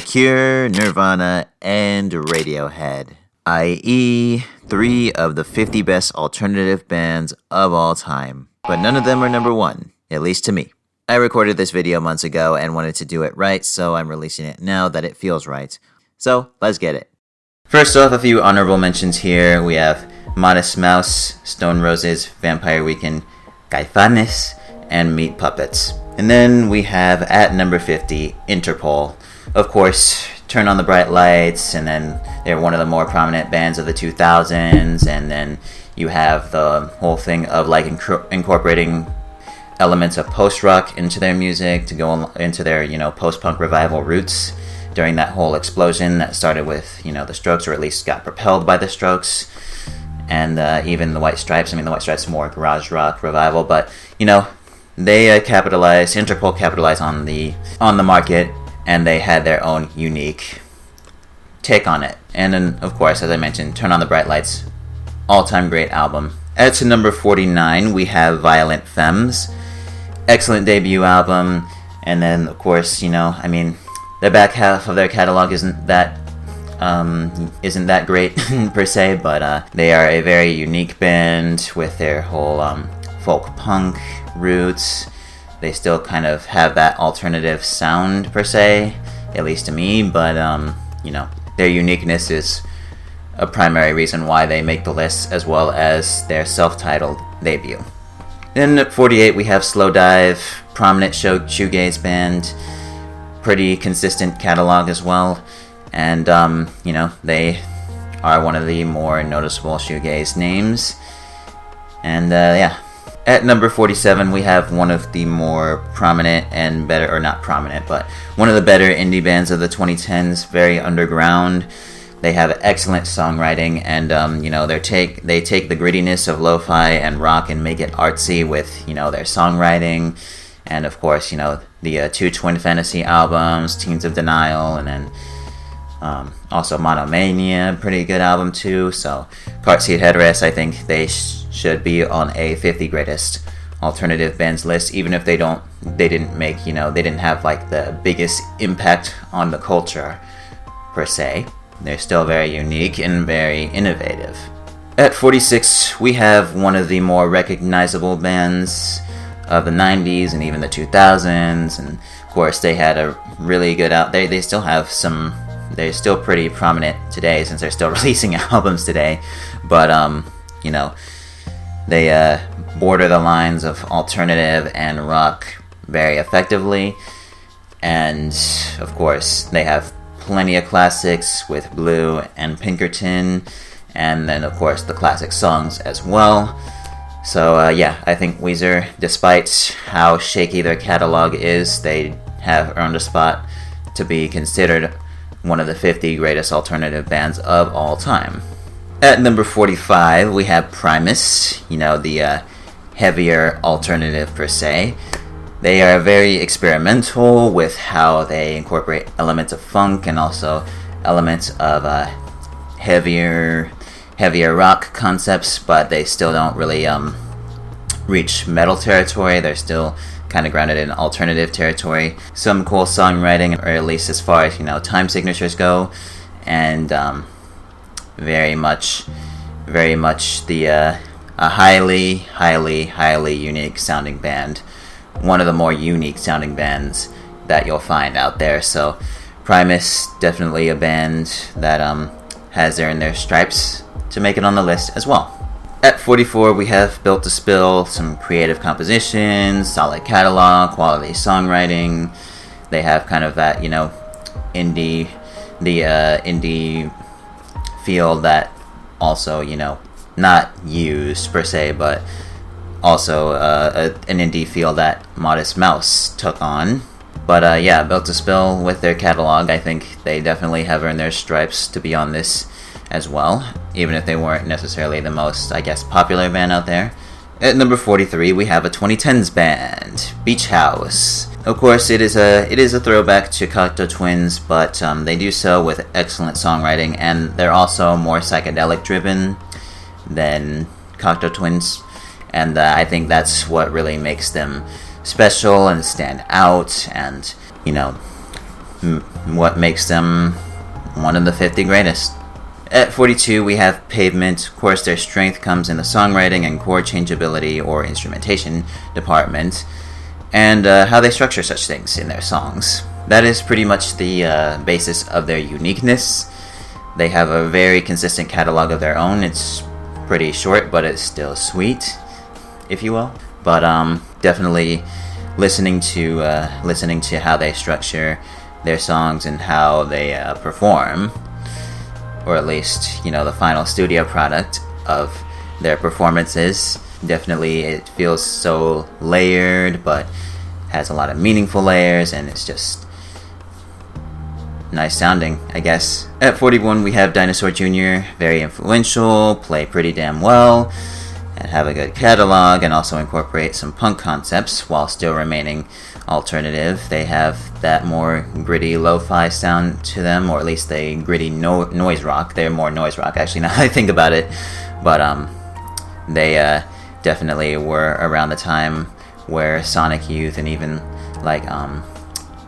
Cure, Nirvana, and Radiohead, i.e., 3 of the 50 best alternative bands of all time. But none of them are number 1, at least to me. I recorded this video months ago and wanted to do it right, so I'm releasing it now that it feels right. So, let's get it. First off, a few honorable mentions here. We have Modest Mouse, Stone Roses, Vampire Weekend, Caifanes, and Meat Puppets. And then we have, at number 50, Interpol. Of course, Turn on the Bright Lights, and then they're one of the more prominent bands of the 2000s, and then you have the whole thing of like incorporating elements of post-rock into their music to go into their, post-punk revival roots during that whole explosion that started with, the Strokes, or at least got propelled by the Strokes, and even the White Stripes. The White Stripes more garage rock revival, but, they Interpol capitalized on the market, and they had their own unique take on it. And then, of course, as I mentioned, Turn on the Bright Lights, all-time great album. At number 49, we have Violent Femmes. Excellent debut album. And then, of course, the back half of their catalog isn't that great per se, but they are a very unique band with their whole folk punk roots. They still kind of have that alternative sound per se, at least to me, but their uniqueness is a primary reason why they make the list, as well as their self-titled debut. Then at 48 we have Slow Dive, prominent shoegaze band, pretty consistent catalog as well, and they are one of the more noticeable shoegaze names. And at number 47 we have one of the more prominent and better, or not prominent, but one of the better indie bands of the 2010s, very underground. They have excellent songwriting, and they take the grittiness of lo-fi and rock and make it artsy with their songwriting, and of course the 2 Twin Fantasy albums, Teens of Denial, and then also Monomania, pretty good album too. So Cart Seat Headrest, I think they should be on a 50 greatest alternative bands list, even if they didn't have like the biggest impact on the culture per se. They're still very unique and very innovative. At 46, we have one of the more recognizable bands of the 90s and even the 2000s, and of course they had a really good they still have some, they're still pretty prominent today since they're still releasing albums today, but they border the lines of alternative and rock very effectively, and of course they have plenty of classics with Blue and Pinkerton, and then of course the classic songs as well. So I think Weezer, despite how shaky their catalog is, they have earned a spot to be considered one of the 50 greatest alternative bands of all time. At number 45 we have Primus, the heavier alternative per se. They are very experimental with how they incorporate elements of funk and also elements of heavier rock concepets, but they still don't really reach metal territory. They're still kind of grounded in alternative territory. Some cool songwriting, or at least as far as time signatures go, and very much the a highly unique sounding band. One of the more unique sounding bands that you'll find out there. So Primus, definitely a band that has earned their stripes to make it on the list as well. At 44 we have Built to Spill, some creative compositions, solid catalog, quality songwriting. They have kind of that indie feel that also not used per se, but also an indie feel that Modest Mouse took on. But Built to Spill, with their catalog, I think they definitely have earned their stripes to be on this as well, even if they weren't necessarily the most, popular band out there. At number 43 we have a 2010s band, Beach House. Of course it is a throwback to Cocteau Twins, but they do so with excellent songwriting, and they're also more psychedelic driven than Cocteau Twins. And I think that's what really makes them special and stand out, and what makes them one of the 50 greatest. At 42, we have Pavement. Of course, their strength comes in the songwriting and chord changeability or instrumentation department, and how they structure such things in their songs. That is pretty much the basis of their uniqueness. They have a very consistent catalog of their own. It's pretty short, but it's still sweet, if you will. But definitely listening to how they structure their songs and how they perform, or at least the final studio product of their performances. Definitely, it feels so layered, but has a lot of meaningful layers, and it's just nice sounding, I guess. At 41, we have Dinosaur Jr., very influential, play pretty damn well, and have a good catalog, and also incorporate some punk concepts while still remaining alternative. They have that more gritty lo-fi sound to them, or at least they gritty noise rock. They're more noise rock, actually, now that I think about it. But they definitely were around the time where Sonic Youth and even like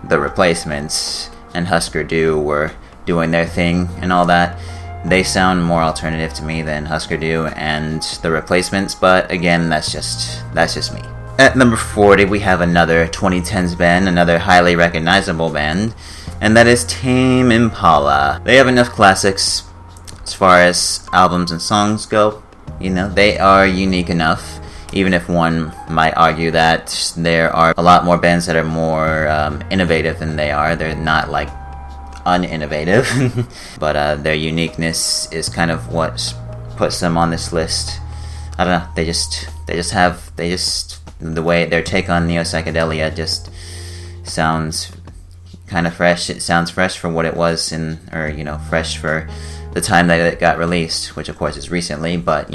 the Replacements and Husker Du were doing their thing and all that. They sound more alternative to me than Husker Du and the Replacements, but again, that's just me. At number 40, we have another 2010s band, another highly recognizable band, and that is Tame Impala. They have enough classics as far as albums and songs go. They are unique enough, even if one might argue that there are a lot more bands that are more innovative than they are. They're not like uninnovative, but their uniqueness is kind of what puts them on this list. I don't know. They just the way their take on neo-psychedelia just sounds kind of fresh. It sounds fresh for what it was fresh for the time that it got released, which of course is recently, but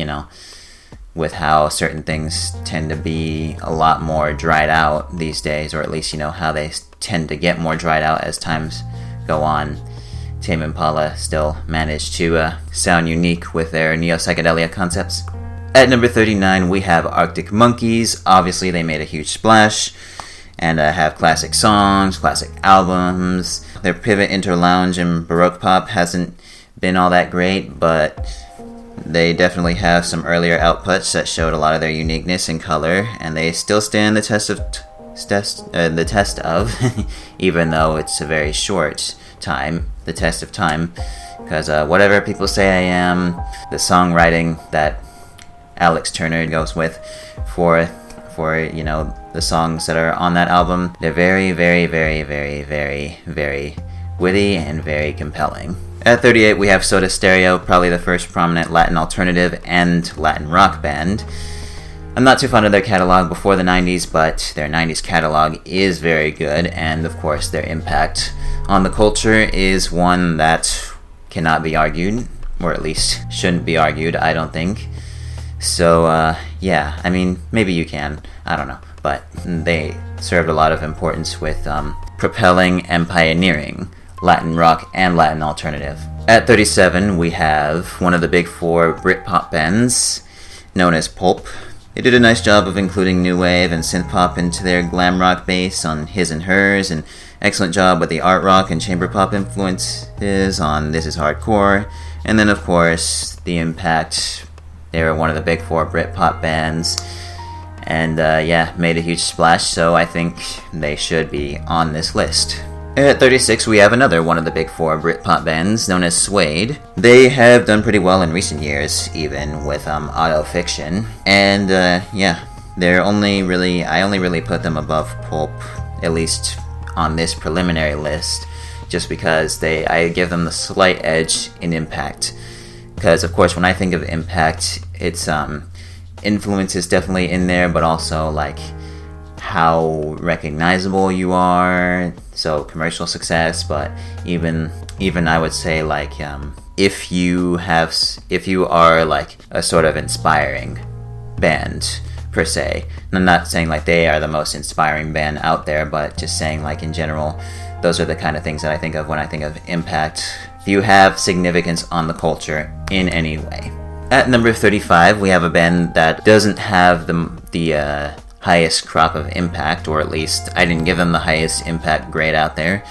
with how certain things tend to be a lot more dried out these days, or at least how they tend to get more dried out as times go on, Tame Impala still managed to sound unique with their neo-psychedelia concepts. At number 39, we have Arctic Monkeys. Obviously, they made a huge splash and have classic songs, classic albums. Their pivot into lounge and baroque pop hasn't been all that great, but they definitely have some earlier outputs that showed a lot of their uniqueness and color, and they still stand the test of even though it's a very short time, the test of time, because whatever people say I am, the songwriting that Alex Turner goes with for the songs that are on that album, they're very, very, very, very, very, very witty and very compelling. At 38, we have Soda Stereo, probably the first prominent Latin alternative and Latin rock band. I'm not too fond of their catalog before the 90s, but their 90s catalog is very good, and of course their impact on the culture is one that cannot be argued, or at least shouldn't be argued, I don't think. So, yeah, I mean, maybe you can, I don't know, but they served a lot of importance with propelling and pioneering Latin rock and Latin alternative. At 37, we have one of the big four Britpop bands, known as Pulp. They did a nice job of including new wave and synth pop into their glam rock base on His and Hers, and excellent job with the art rock and chamber pop influences on This Is Hardcore, and then of course the Impact. They were one of the big four Britpop bands, and made a huge splash, so I think they should be on this list. At 36, we have another one of the big four Britpop bands, known as Suede. They have done pretty well in recent years, even with Autofiction. And, I only really put them above Pulp, at least on this preliminary list, just because I give them the slight edge in impact. Because, of course, when I think of impact, it's influence is definitely in there, but also, like, how recognizable you are, so commercial success, but even I would say, like, if you are like a sort of inspiring band per se, and I'm not saying like they are the most inspiring band out there, but just saying like in general, those are the kind of things that I think of when I think of impact. If you have significance on the culture in any way. At number 35, we have a band that doesn't have the highest crop of impact, or at least I didn't give them the highest impact grade out there,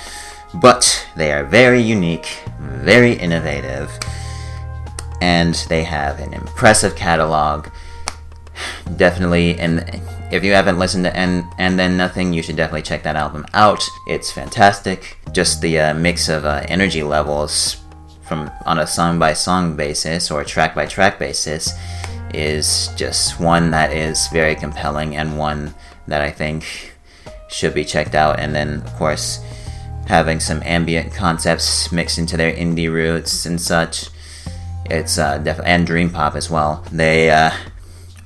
But they are very unique, very innovative, and they have an impressive catalog. Definitely, and if you haven't listened to And Then Nothing, you should definitely check that album out. It's fantastic. Just the mix of energy levels from on a song-by-song basis or track-by-track basis is just one that is very compelling and one that I think should be checked out. And then, of course, having some ambient concepts mixed into their indie roots and such. It's and dream pop as well. They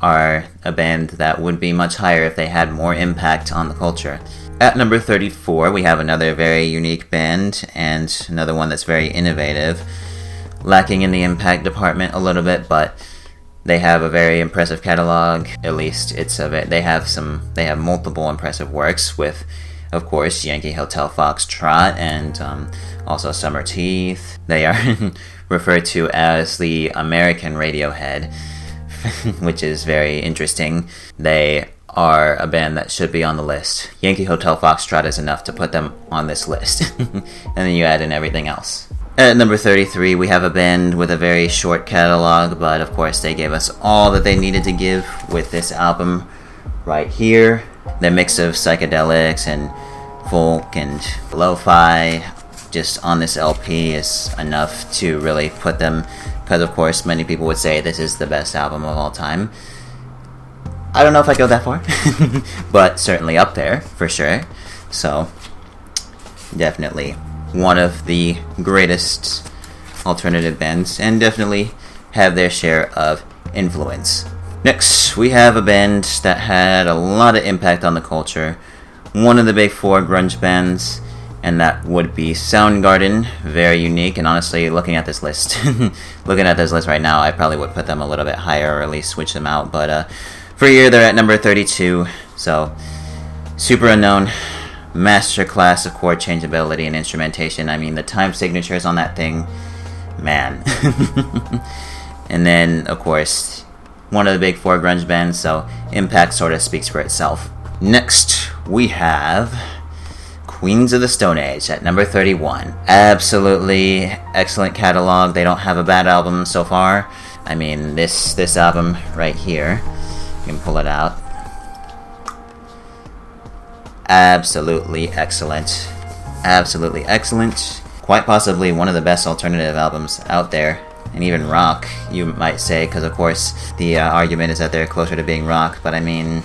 are a band that would be much higher if they had more impact on the culture. At number 34, we have another very unique band and another one that's very innovative, lacking in the impact department a little bit, but they have a very impressive catalog. At least they have multiple impressive works with, of course, Yankee Hotel Foxtrot and also Summer Teeth. They are referred to as the American Radiohead, which is very interesting. They are a band that should be on the list. Yankee Hotel Foxtrot is enough to put them on this list. And then you add in everything else. At number 33, we have a band with a very short catalog, but of course they gave us all that they needed to give with this album right here. The mix of psychedelics and folk and lo-fi just on this LP is enough to really put them, because of course many people would say this is the best album of all time. I don't know if I go that far, but certainly up there for sure. So definitely one of the greatest alternative bands, and definitely have their share of influence. Next, we have a band that had a lot of impact on the culture, one of the big four grunge bands, and that would be Soundgarden. Very unique, and honestly, looking at this list right now, I probably would put them a little bit higher, or at least switch them out, but for a year, they're at number 32, so super unknown, masterclass of chord changeability and instrumentation. I mean, the time signatures on that thing, man. And then, of course, one of the big four grunge bands, so impact sort of speaks for itself. Next, we have Queens of the Stone Age at number 31. Absolutely excellent catalog. They don't have a bad album so far. I mean, this album right here, you can pull it out. Absolutely excellent. Absolutely excellent. Quite possibly one of the best alternative albums out there. And even rock, you might say, because of course the argument is that they're closer to being rock, but I mean,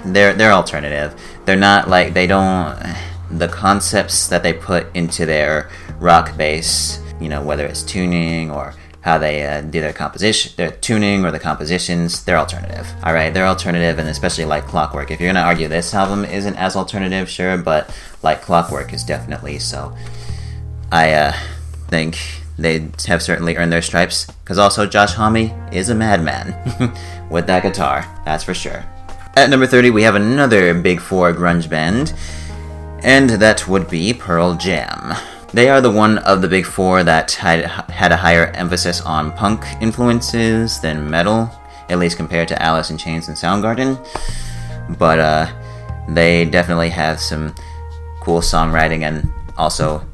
they're alternative. They're not like, the concepts that they put into their rock bass, you know, whether it's tuning or how they do their composition, their tuning or the compositions, they're alternative. Alright, they're alternative, and especially Like Clockwork. If you're gonna argue this album isn't as alternative, sure, but Like Clockwork is definitely so. I think they have certainly earned their stripes, because also Josh Homme is a madman with that guitar, that's for sure. At number 30, we have another big four grunge band, and that would be Pearl Jam. They are the one of the big four that had a higher emphasis on punk influences than metal, at least compared to Alice in Chains and Soundgarden. But they definitely have some cool songwriting and also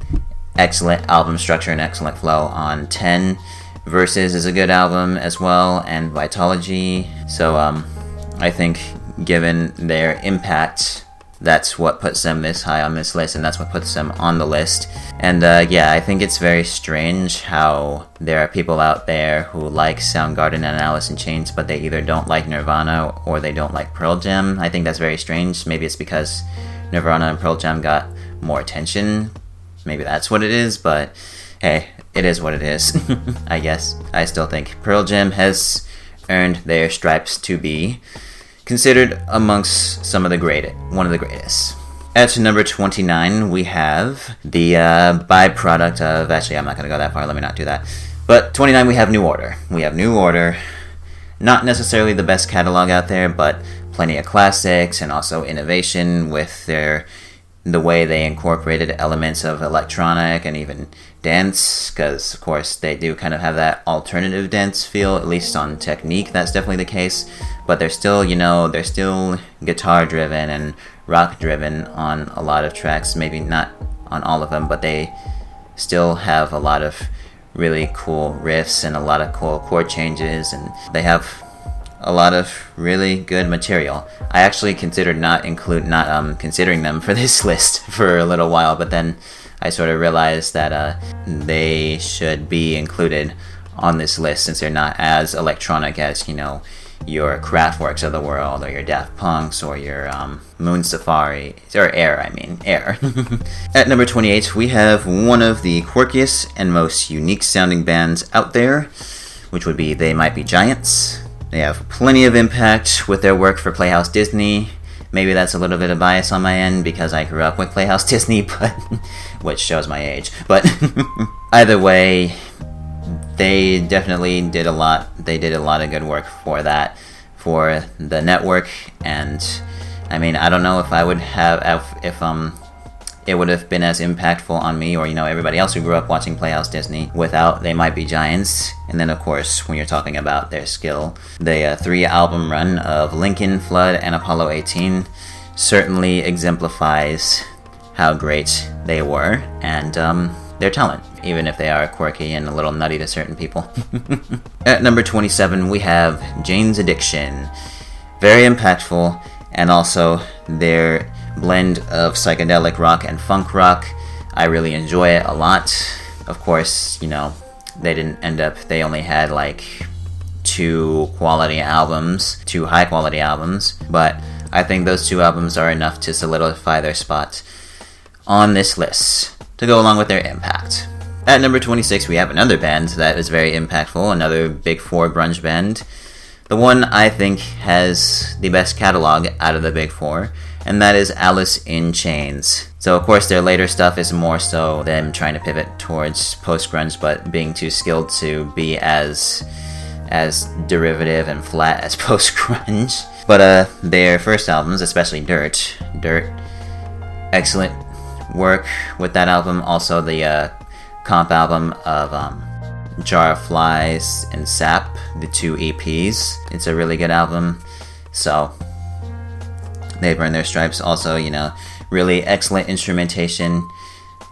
excellent album structure and excellent flow on 10. Versus is a good album as well, and Vitology. So I think given their impact, that's what puts them this high on this list, and that's what puts them on the list. And yeah, I think it's very strange how there are people out there who like Soundgarden and Alice in Chains, but they either don't like Nirvana or they don't like Pearl Jam. I think that's very strange. Maybe it's because Nirvana and Pearl Jam got more attention. Maybe that's what it is, but hey, it is what it is, I guess. I still think Pearl Jam has earned their stripes to be considered amongst one of the greatest. At number 29, we have the byproduct of, actually I'm not going to go that far, let me not do that. But 29, we have New Order. Not necessarily the best catalog out there, but plenty of classics and also innovation with the way they incorporated elements of electronic and even dance, because of course they do kind of have that alternative dance feel, at least on technique, that's definitely the case, but they're still guitar driven and rock driven on a lot of tracks, maybe not on all of them, but they still have a lot of really cool riffs and a lot of cool chord changes, and they have a lot of really good material. I actually considered not considering them for this list for a little while, but then I sort of realized that they should be included on this list since they're not as electronic as, you know, your Kraftwerks of the world, or your Daft Punks, or your Moon Safari, or Air. At number 28, we have one of the quirkiest and most unique sounding bands out there, which would be They Might Be Giants. They have plenty of impact with their work for Playhouse Disney. Maybe that's a little bit of bias on my end because I grew up with Playhouse Disney, but which shows my age. But either way, they definitely did a lot. They did a lot of good work for that, for the network. And I mean, I don't know if I would have if it would have been as impactful on me, or, you know, everybody else who grew up watching Playhouse Disney, without They Might Be Giants. And then, of course, when you're talking about their skill, the 3-album run of Lincoln, Flood, and Apollo 18 certainly exemplifies how great they were and their talent, even if they are quirky and a little nutty to certain people. At number 27, we have Jane's Addiction. Very impactful, and also their blend of psychedelic rock and funk rock. I really enjoy it a lot. Of course, you know, they only had like 2 high quality albums, but I think those 2 albums are enough to solidify their spot on this list to go along with their impact. At number 26, we have another band that is very impactful, another Big 4 grunge band. The one I think has the best catalog out of the Big 4, and that is Alice in Chains. So of course their later stuff is more so them trying to pivot towards post-grunge, but being too skilled to be as derivative and flat as post-grunge. But their first albums, especially Dirt, excellent work with that album. Also the comp album of Jar of Flies and Sap, the 2 EPs. It's a really good album. So they've earned their stripes. Also, you know, really excellent instrumentation.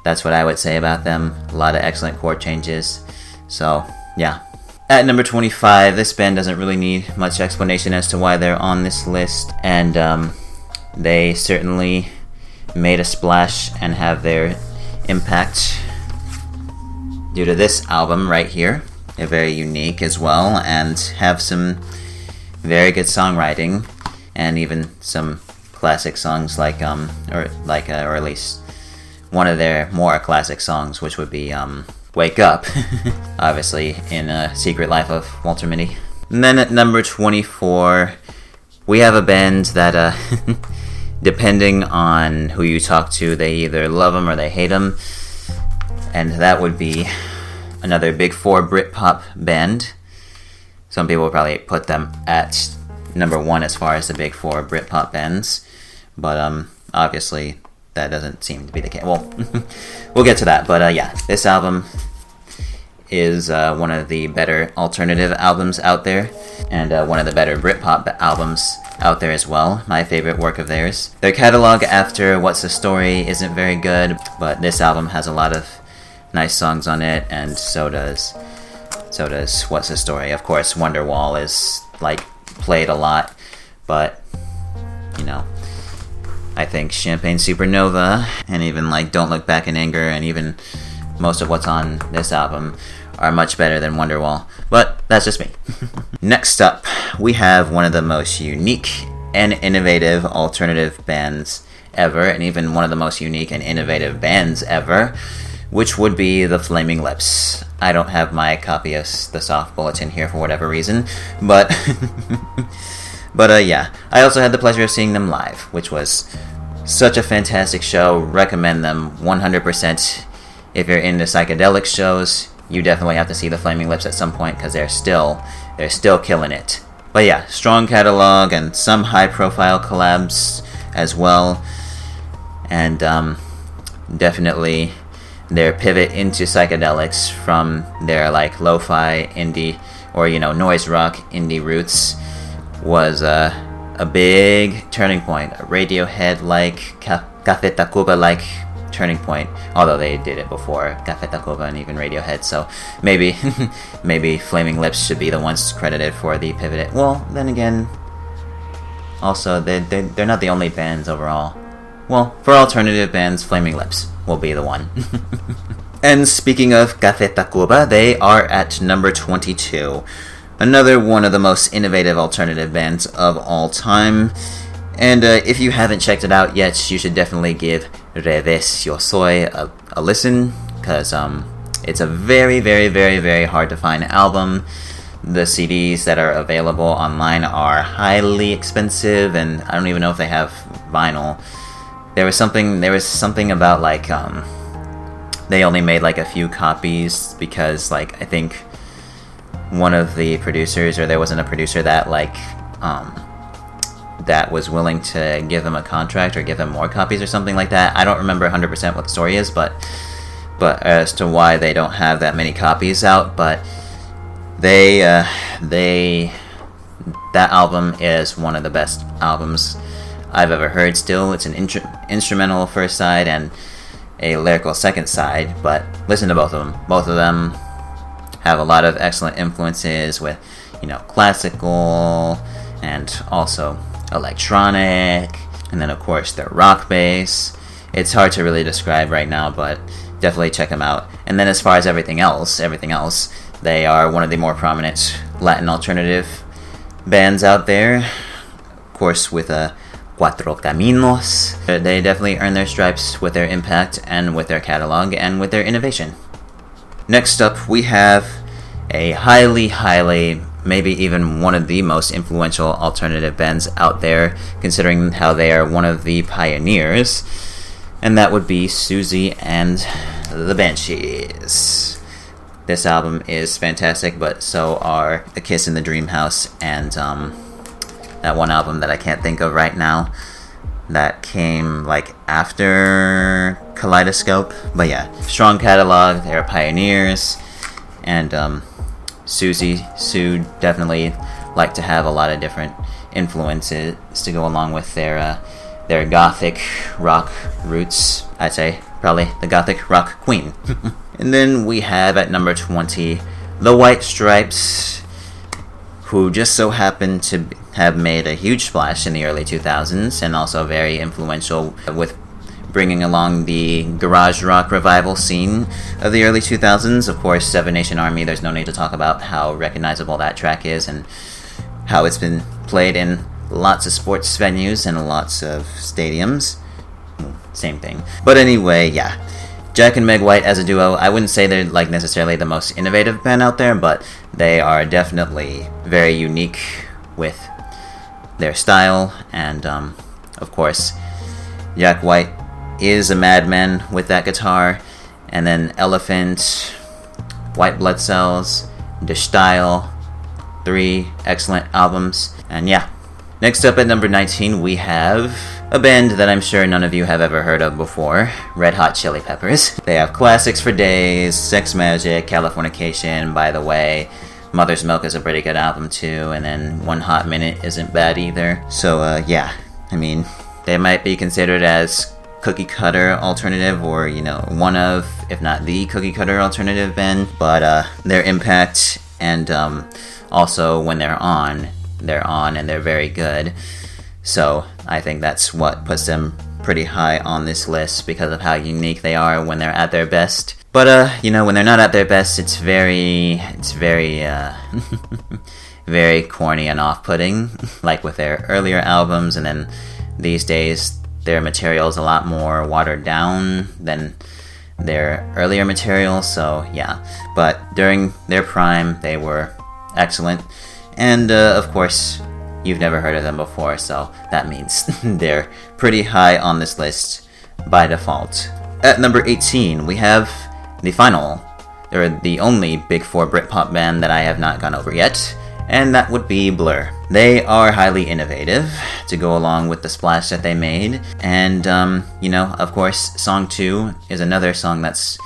That's what I would say about them. A lot of excellent chord changes. So, yeah. At number 25, this band doesn't really need much explanation as to why they're on this list. And they certainly made a splash and have their impact due to this album right here. They're very unique as well, and have some very good songwriting, and even some classic songs like or at least one of their more classic songs, which would be Wake Up, obviously in Secret Life of Walter Mitty. And then at number 24, we have a band that depending on who you talk to, they either love them or they hate them, and that would be another Big 4 Britpop band. Some people will probably put them at number 1 as far as the Big 4 Britpop bands, but obviously that doesn't seem to be the case. Well, we'll get to that, but yeah, this album is one of the better alternative albums out there, and one of the better Britpop albums out there as well. My favorite work of theirs. Their catalog after What's the Story isn't very good, but this album has a lot of nice songs on it, and so does What's the Story. Of course, Wonderwall is like played a lot, but you know, I think Champagne Supernova and even like Don't Look Back in Anger and even most of what's on this album are much better than Wonderwall, but that's just me. Next up, we have one of the most unique and innovative alternative bands ever, and even one of the most unique and innovative bands ever, which would be the Flaming Lips. I don't have my copy of the Soft Bulletin here for whatever reason, but yeah, I also had the pleasure of seeing them live, which was such a fantastic show. Recommend them 100%. If you're into psychedelic shows, you definitely have to see the Flaming Lips at some point, because they're still killing it. But yeah, strong catalog and some high-profile collabs as well, and definitely their pivot into psychedelics from their like lo-fi indie or, you know, noise rock indie roots was a big turning point. A Radiohead like, Café Tacuba like turning point, although they did it before Café Tacuba and even Radiohead, so maybe maybe Flaming Lips should be the ones credited for the pivot. Well, then again, also, they're not the only bands overall. Well, for alternative bands, Flaming Lips will be the one. And speaking of Café Tacuba, they are at number 22. Another one of the most innovative alternative bands of all time. And if you haven't checked it out yet, you should definitely give Revés Yo Soy a listen, because it's a very, very, very, very hard to find album. The CDs that are available online are highly expensive, and I don't even know if they have vinyl. There was something about like they only made like a few copies because like I think one of the producers, or there wasn't a producer that like that was willing to give them a contract or give them more copies or something like that. I don't remember 100% what the story is, but as to why they don't have that many copies out, but that album is one of the best albums I've ever heard. Still, it's an instrumental first side and a lyrical second side, but listen to both of them. Both of them have a lot of excellent influences with, classical and also electronic, and then of course their rock bass. It's hard to really describe right now, but definitely check them out. And then as far as everything else, they are one of the more prominent Latin alternative bands out there. Of course, with Cuatro Caminos. They definitely earn their stripes with their impact and with their catalog and with their innovation. Next up, we have a highly, maybe even one of the most influential alternative bands out there, considering how they are one of the pioneers, and that would be Susie and the Banshees. This album is fantastic, but so are A Kiss in the Dream House and that one album that I can't think of right now that came like after Kaleidoscope. But yeah, strong catalog, they're pioneers, and Sue definitely like to have a lot of different influences to go along with their gothic rock roots. I'd say probably the gothic rock queen. And then we have at number 20 the White Stripes, who just so happened to have made a huge splash in the early 2000s and also very influential with bringing along the garage rock revival scene of the early 2000s. Of course, Seven Nation Army, there's no need to talk about how recognizable that track is and how it's been played in lots of sports venues and lots of stadiums. Same thing. But anyway, yeah. Jack and Meg White as a duo, I wouldn't say they're like necessarily the most innovative band out there, but they are definitely very unique with their style, and of course, Jack White is a madman with that guitar, and then Elephant, White Blood Cells, The Style, 3 excellent albums, and yeah. Next up at number 19, we have a band that I'm sure none of you have ever heard of before, Red Hot Chili Peppers. They have classics for days, Sex Magic, Californication, by the way. Mother's Milk is a pretty good album too, and then One Hot Minute isn't bad either. So yeah, I mean, they might be considered as cookie cutter alternative, or one of, if not the cookie cutter alternative band, but their impact and also when they're on and they're very good. So I think that's what puts them pretty high on this list because of how unique they are when they're at their best. But when they're not at their best, it's very very corny and off-putting, like with their earlier albums, and then these days their material is a lot more watered down than their earlier material. So yeah, but during their prime they were excellent, and of course you've never heard of them before, so that means they're pretty high on this list by default. At number 18, we have they're the only Big Four Britpop band that I have not gone over yet, and that would be Blur. They are highly innovative to go along with the splash that they made, and of course, Song 2 is another song that's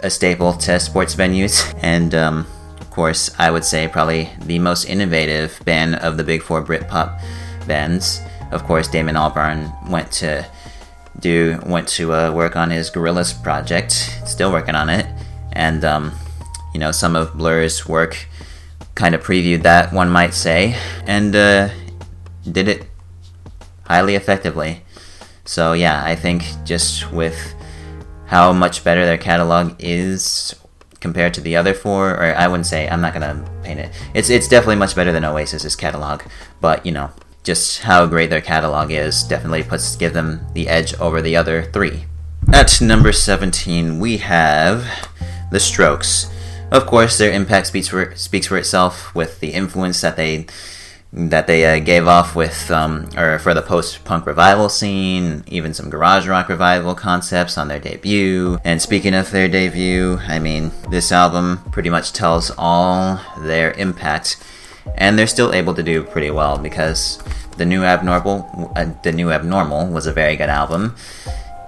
a staple to sports venues, and of course, I would say probably the most innovative band of the Big Four Britpop bands. Of course, Damon Albarn went to went to work on his Gorillaz project, still working on it, and some of Blur's work kind of previewed that, one might say, and did it highly effectively. So yeah, I think just with how much better their catalog is compared to the other four, or I wouldn't say, I'm not gonna paint it. It's definitely much better than Oasis's catalog, but just how great their catalog is definitely give them the edge over the other three. At number 17, we have The Strokes. Of course, their impact speaks for itself with the influence that they gave off with, or for the post-punk revival scene, even some garage rock revival concepts on their debut. And speaking of their debut, I mean, this album pretty much tells all their impact, and they're still able to do pretty well because The New Abnormal was a very good album,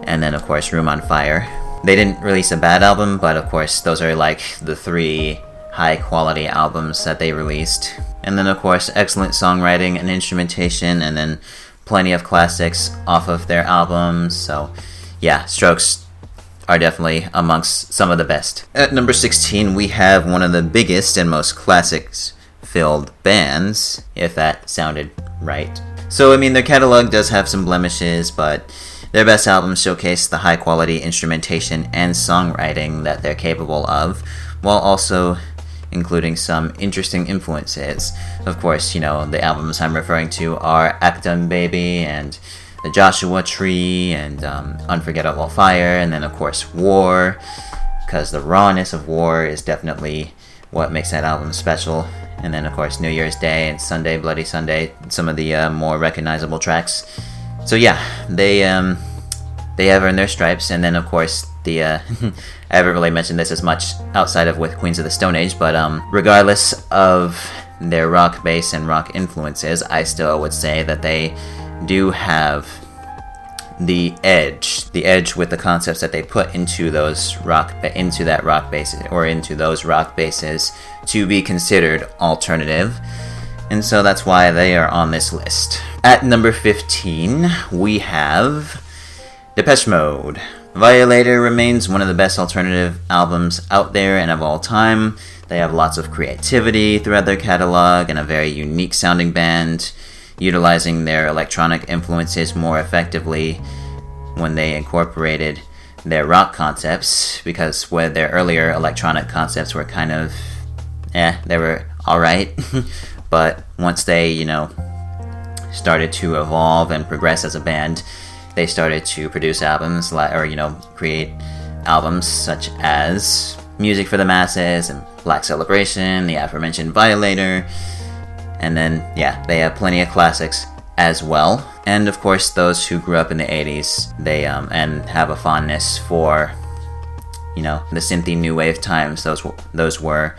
and then of course Room on Fire. They didn't release a bad album, but of course those are like the three high-quality albums that they released. And then of course excellent songwriting and instrumentation, and then plenty of classics off of their albums. So yeah, Strokes are definitely amongst some of the best. At number 16, we have one of the biggest and most classics-filled bands, if that sounded right. So I mean, their catalog does have some blemishes, but their best albums showcase the high-quality instrumentation and songwriting that they're capable of, while also including some interesting influences. Of course, the albums I'm referring to are Acton Baby and The Joshua Tree and Unforgettable Fire, and then of course War, because the rawness of War is definitely what makes that album special. And then of course New Year's Day and Sunday Bloody Sunday, some of the more recognizable tracks. So yeah, they have earned their stripes. And then of course I haven't really mentioned this as much outside of with Queens of the Stone Age, but regardless of their rock bass and rock influences, I still would say that they do have the edge with the concepts that they put into those rock bases to be considered alternative. And so that's why they are on this list. At number 15, we have Depeche Mode. Violator remains one of the best alternative albums out there and of all time. They have lots of creativity throughout their catalog and a very unique sounding band, utilizing their electronic influences more effectively when they incorporated their rock concepts, because where their earlier electronic concepts were kind of they were alright. But once they, started to evolve and progress as a band, they started to produce albums, create albums such as Music for the Masses and Black Celebration, the aforementioned Violator, and then, they have plenty of classics as well. And of course, those who grew up in the 80s, they, and have a fondness for, the synthy new wave times, those were,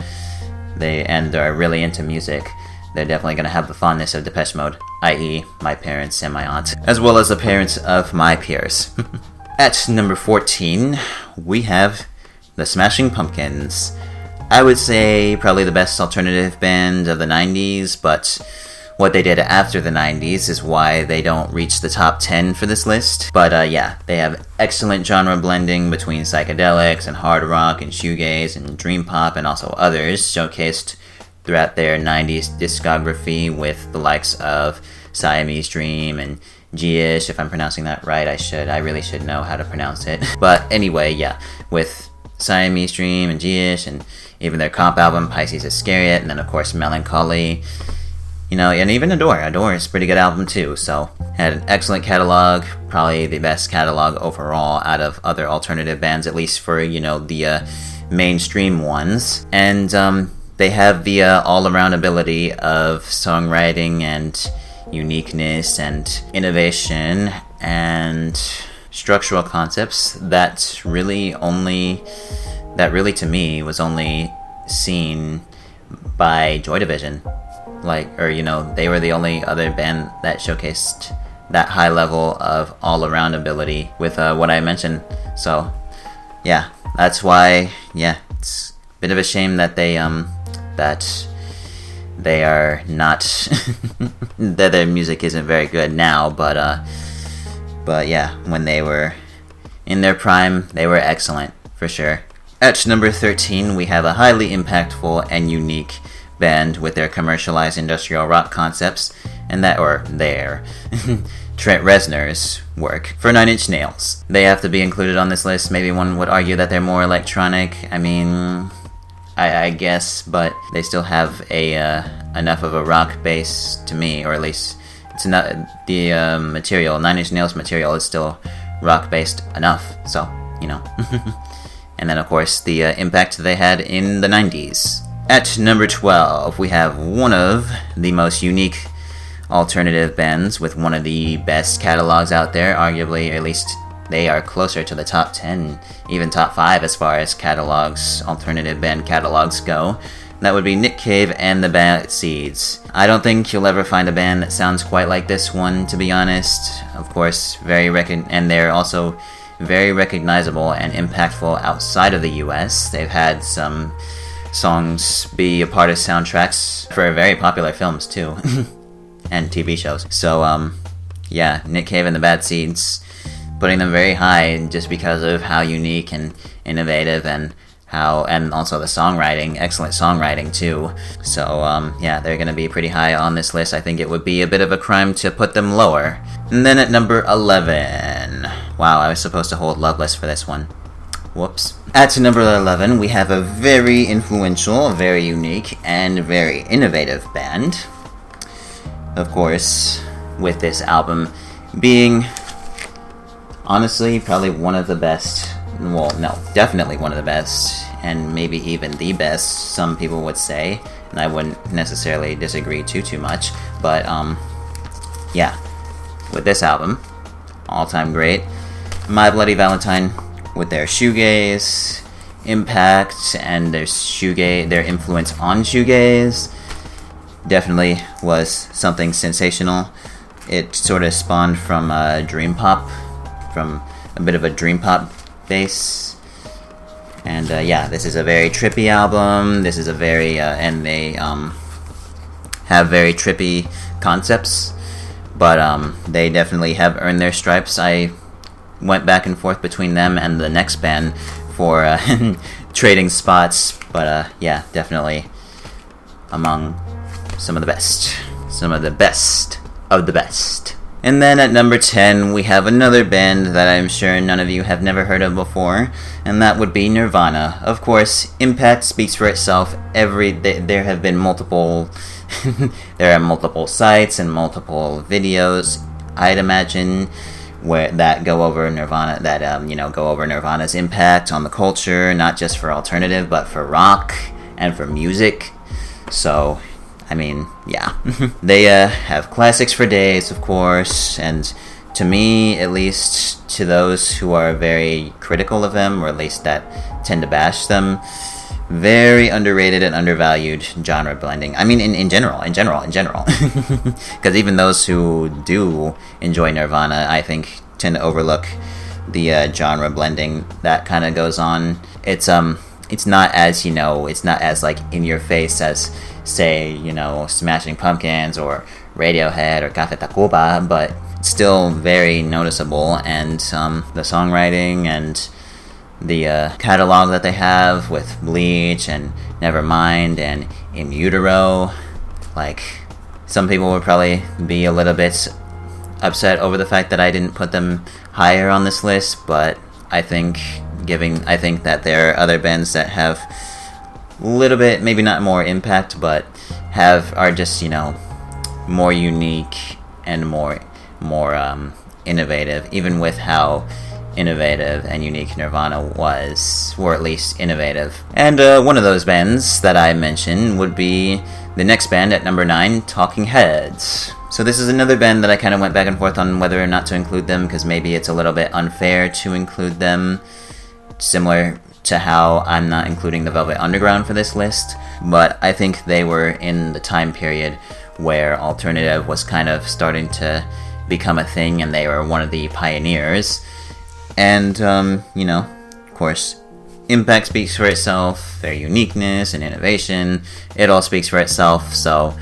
and are really into music, they're definitely going to have the fondness of Depeche Mode, i.e. my parents and my aunt, as well as the parents of my peers. At number 14, we have the Smashing Pumpkins. I would say probably the best alternative band of the 90s, but what they did after the 90s is why they don't reach the top 10 for this list. But they have excellent genre blending between psychedelics and hard rock and shoegaze and dream pop and also others, showcased throughout their 90s discography with the likes of Siamese Dream and G-ish. If I'm pronouncing that right, I really should know how to pronounce it. But anyway, with Siamese Dream and G-ish, and even their comp album Pisces Iscariot, and then of course Melancholy, and even Adore is a pretty good album too. So had an excellent catalog, probably the best catalog overall out of other alternative bands, at least for the mainstream ones. And they have the all-around ability of songwriting and uniqueness and innovation and structural concepts that really to me was only seen by Joy Division. They were the only other band that showcased that high level of all-around ability with what I mentioned. So that's why it's a bit of a shame that they are not that their music isn't very good now, but But yeah, when they were in their prime, they were excellent, for sure. At number 13, we have a highly impactful and unique band with their commercialized industrial rock concepts, and their Trent Reznor's work for Nine Inch Nails. They have to be included on this list. Maybe one would argue that they're more electronic. I mean, I guess, but they still have enough of a rock base to me, or at least it's not the material. Nine Inch Nails material is still rock based enough, so you know. And then of course the impact they had in the 90s. At number 12, we have one of the most unique alternative bands with one of the best catalogs out there. Arguably, at least they are closer to the top 10, even top 5 as far as catalogs, alternative band catalogs go. That would be Nick Cave and the Bad Seeds. I don't think you'll ever find a band that sounds quite like this one, to be honest. Of course, and they're also very recognizable and impactful outside of the US. They've had some songs be a part of soundtracks for very popular films too, and TV shows. So yeah, Nick Cave and the Bad Seeds, putting them very high just because of how unique and innovative and also the songwriting, excellent songwriting too. So yeah, they're gonna be pretty high on this list. I think it would be a bit of a crime to put them lower. And then at number 11, wow, I was supposed to hold Loveless for this one. Whoops. At number 11, we have a very influential, very unique, and very innovative band. Of course, with this album being, honestly, probably one of the best. Well, no, definitely one of the best, and maybe even the best, some people would say, and I wouldn't necessarily disagree too much, but, yeah, with this album, all-time great, My Bloody Valentine, with their shoegaze impact and their influence on shoegaze, definitely was something sensational. It sort of spawned from dream pop, from a bit of a dream pop base, and yeah, this is a very trippy album. This is a very and they have very trippy concepts, but they definitely have earned their stripes. I went back and forth between them and the next band for trading spots, but yeah, definitely among some of the best of the best. And then at number 10, we have another band that I'm sure none of you have never heard of before, and that would be Nirvana. Of course, impact speaks for itself. There have been multiple there are multiple sites and multiple videos, I'd imagine, that go over Nirvana, that go over Nirvana's impact on the culture, not just for alternative, but for rock and for music. So, I mean, yeah. They have classics for days, of course, and to me, at least to those who are very critical of them, or at least that tend to bash them, very underrated and undervalued genre blending. I mean, in general. Because even those who do enjoy Nirvana, I think, tend to overlook the genre blending that kind of goes on. It's not as, it's not as, like, in your face as, say, Smashing Pumpkins or Radiohead or Café Tacuba, but still very noticeable, and the songwriting and the catalog that they have with Bleach and Nevermind and In Utero, like, some people would probably be a little bit upset over the fact that I didn't put them higher on this list, but I think that there are other bands that have a little bit, maybe not more impact, but are just, more unique and more innovative, even with how innovative and unique Nirvana was, or at least innovative. And one of those bands that I mentioned would be the next band at number 9, Talking Heads. So this is another band that I kind of went back and forth on whether or not to include them, because maybe it's a little bit unfair to include them, similar to how I'm not including the Velvet Underground for this list, but I think they were in the time period where alternative was kind of starting to become a thing, and they were one of the pioneers. And, of course, impact speaks for itself, their uniqueness and innovation, it all speaks for itself, so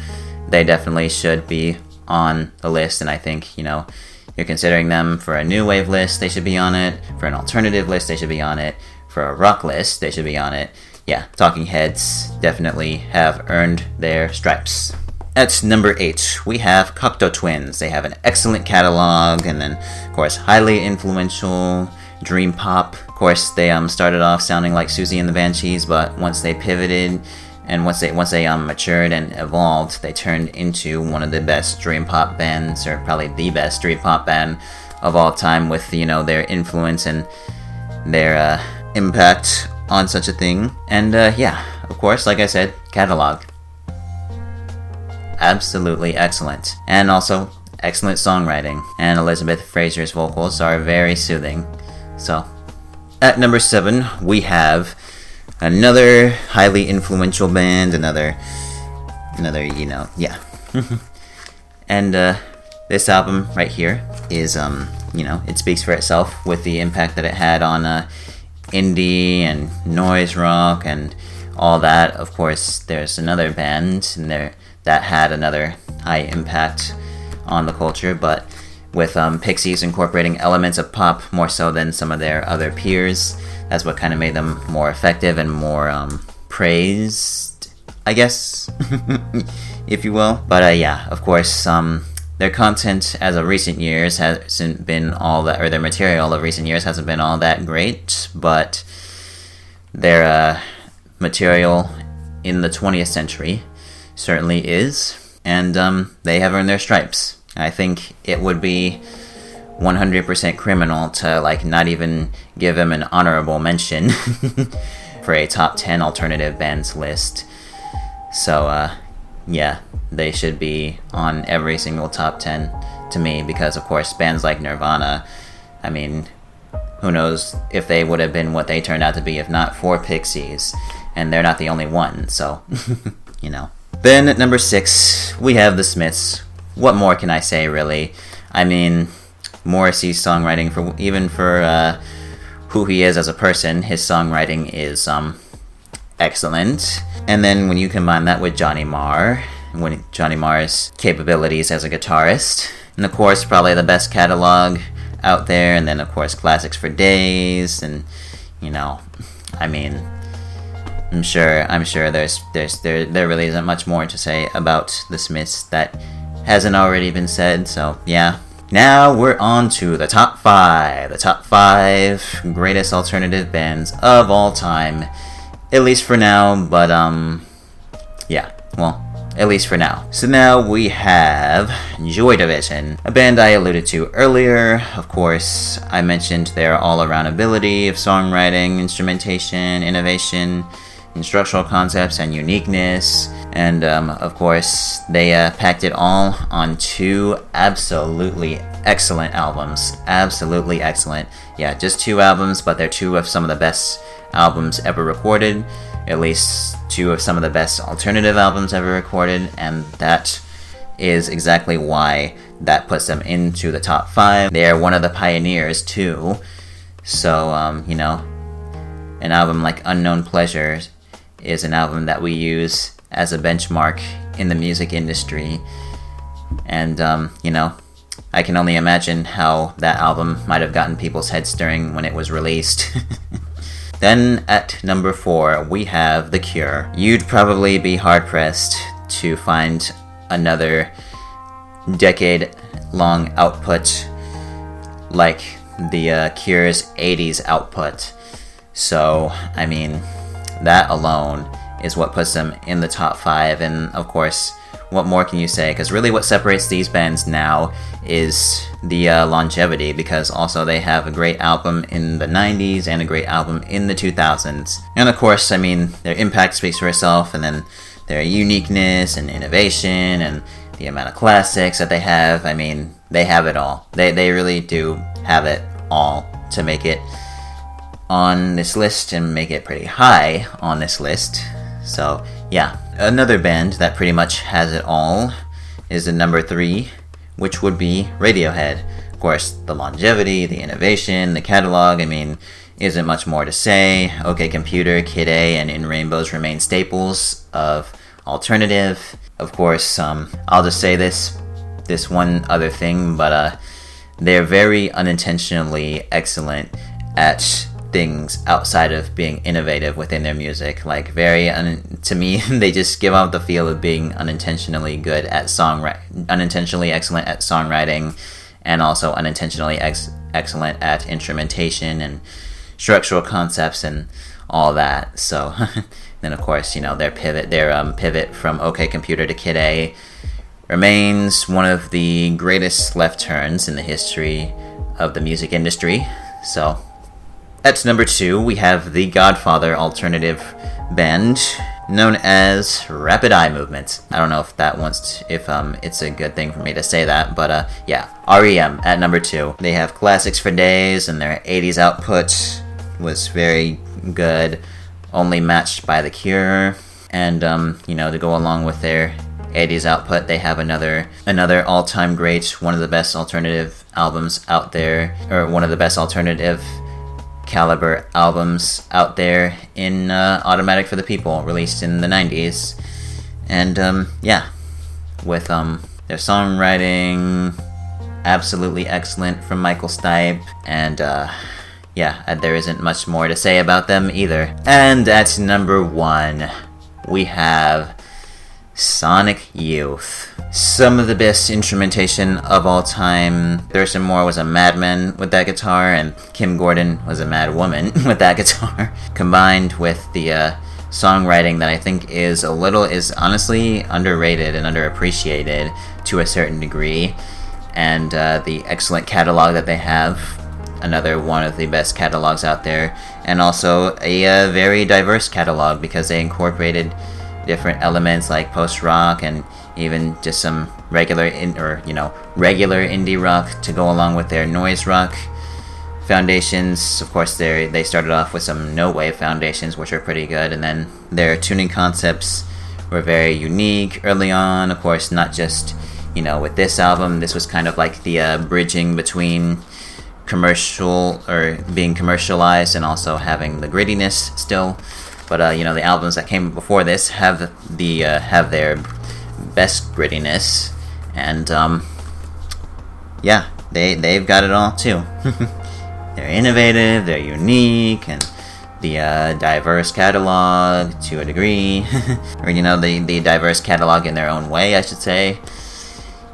they definitely should be on the list. And I think, it you're considering them for a new wave list, they should be on it. For an alternative list, they should be on it. For a rock list, they should be on it. Yeah, Talking Heads definitely have earned their stripes. At number 8, we have Cocteau Twins. They have an excellent catalog, and then, of course, highly influential dream pop. Of course, they started off sounding like Susie and the Banshees, but once they pivoted and once they matured and evolved, they turned into one of the best dream pop bands, or probably the best dream pop band of all time, with their influence and their impact on such a thing. And yeah, of course, like I said, catalog. Absolutely excellent. And also, excellent songwriting. And Elizabeth Fraser's vocals are very soothing. So, at number 7, we have another highly influential band, another, yeah. And this album right here is, it speaks for itself with the impact that it had on indie and noise rock and all that. Of course, there's another band in there that had another high impact on the culture, but with Pixies incorporating elements of pop more so than some of their other peers. That's what kind of made them more effective and more praised, I guess, if you will. But yeah, of course, their content as of recent years hasn't been all that, or their material of recent years hasn't been all that great, but their material in the 20th century certainly is, and they have earned their stripes. I think it would be 100% criminal to not even give them an honorable mention for a top 10 alternative bands list. So yeah, they should be on every single top 10 to me, because of course bands like Nirvana, I mean, who knows if they would have been what they turned out to be if not for Pixies, and they're not the only one, so Then at number 6, we have the Smiths. What more can I say, really? I mean, Morrissey's songwriting, for who he is as a person, his songwriting is excellent. And then when you combine that with Johnny Marr's capabilities as a guitarist, and of course probably the best catalog out there, and then of course classics for days, and I mean, I'm sure there really isn't much more to say about the Smiths that hasn't already been said. So yeah, now we're on to the top 5 greatest alternative bands of all time, at least for now. But yeah, well, at least for now. So now we have Joy Division, a band I alluded to earlier. Of course, I mentioned their all-around ability of songwriting, instrumentation, innovation, structural concepts, and uniqueness. And of course, they packed it all on 2 absolutely excellent albums. Absolutely excellent. Yeah, just 2 albums, but they're 2 of some of the best albums ever recorded. At least 2 of some of the best alternative albums ever recorded, and that is exactly why that puts them into the top 5. They are one of the pioneers too. So, an album like Unknown Pleasures is an album that we use as a benchmark in the music industry. And, I can only imagine how that album might have gotten people's heads stirring when it was released. Then at number 4, we have The Cure. You'd probably be hard-pressed to find another decade-long output like the Cure's 80s output. So, I mean, that alone is what puts them in the top 5, and of course, what more can you say? Because really what separates these bands now is the longevity, because also they have a great album in the 90s and a great album in the 2000s. And of course, I mean, their impact speaks for itself, and then their uniqueness and innovation and the amount of classics that they have. I mean, they have it all. They really do have it all to make it on this list and make it pretty high on this list. So yeah, another band that pretty much has it all is in number 3, which would be Radiohead. Of course, the longevity, the innovation, the catalog, I mean, isn't much more to say. OK Computer, Kid A, and In Rainbows remain staples of alternative. Of course, I'll just say this one other thing, but they're very unintentionally excellent at things outside of being innovative within their music. Like, to me, they just give out the feel of being unintentionally good at unintentionally excellent at songwriting, and also unintentionally excellent at instrumentation and structural concepts and all that. So then of course, their pivot from OK Computer to Kid A remains one of the greatest left turns in the history of the music industry. So at number 2, we have the Godfather alternative band known as Rapid Eye Movement. I don't know if it's a good thing for me to say that, but yeah, REM at number 2. They have classics for days, and their 80s output was very good, only matched by The Cure. And to go along with their 80s output, they have another all-time great, one of the best alternative albums out there, or one of the best alternative caliber albums out there in Automatic for the People, released in the 90s. And with their songwriting absolutely excellent from Michael Stipe, and there isn't much more to say about them either. And at number 1, we have Sonic Youth. Some of the best instrumentation of all time. Thurston Moore was a madman with that guitar, and Kim Gordon was a mad woman with that guitar. Combined with the songwriting that I think is honestly underrated and underappreciated to a certain degree, and the excellent catalog that they have. Another one of the best catalogs out there, and also a very diverse catalog, because they incorporated different elements like post-rock and even just some regular indie rock to go along with their noise rock foundations. Of course, they started off with some no-wave foundations, which are pretty good, and then their tuning concepts were very unique early on. Of course, not just with this album. This was kind of like the bridging between commercial, or being commercialized, and also having the grittiness still. But the albums that came before this have their best grittiness, and they've got it all too. They're innovative, they're unique, and the diverse catalog to a degree, or the diverse catalog in their own way, I should say.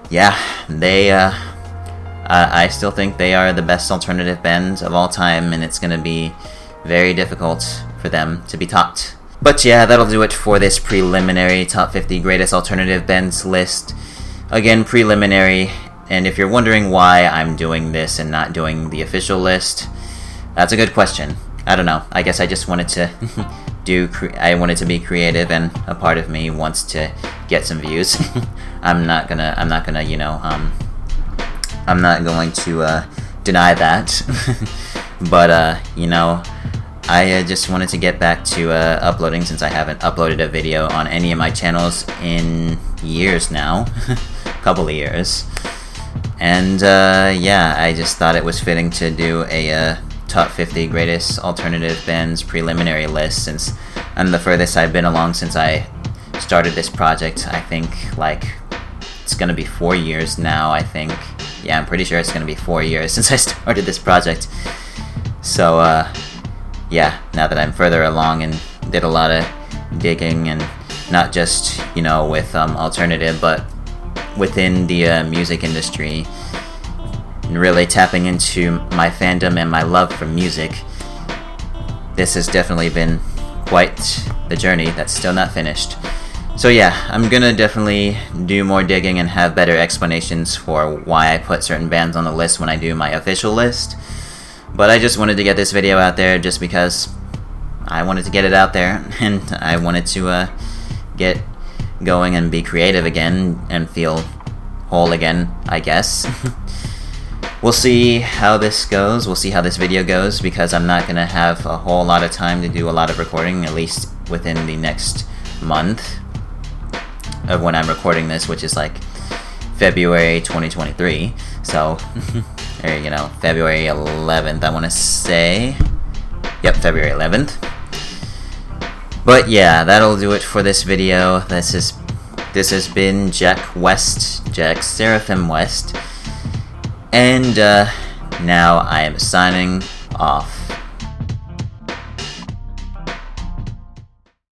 Yeah, they I still think they are the best alternative band of all time, and it's gonna be very difficult for them to be topped. But yeah, that'll do it for this preliminary top 50 greatest alternative bands list. Again, preliminary, and if you're wondering why I'm doing this and not doing the official list, that's a good question. I don't know. I guess I just wanted to I wanted to be creative, and a part of me wants to get some views. I'm not going to deny that. But I just wanted to get back to uploading, since I haven't uploaded a video on any of my channels in years now. A couple of years. And I just thought it was fitting to do a top 50 greatest alternative bands preliminary list, since I'm the furthest I've been along since I started this project. I think it's gonna be 4 years now, I think. Yeah, I'm pretty sure it's gonna be 4 years since I started this project. So now that I'm further along and did a lot of digging, and not just with alternative, but within the music industry, and really tapping into my fandom and my love for music, this has definitely been quite the journey that's still not finished. So yeah, I'm gonna definitely do more digging and have better explanations for why I put certain bands on the list when I do my official list. But I just wanted to get this video out there just because I wanted to get it out there, and I wanted to get going and be creative again and feel whole again, I guess. We'll see how this goes. We'll see how this video goes, because I'm not going to have a whole lot of time to do a lot of recording, at least within the next month of when I'm recording this, which is February 2023. So, February 11th, I want to say. Yep, February 11th. But yeah, that'll do it for this video. This has been Jack Seraphim West. And now I am signing off.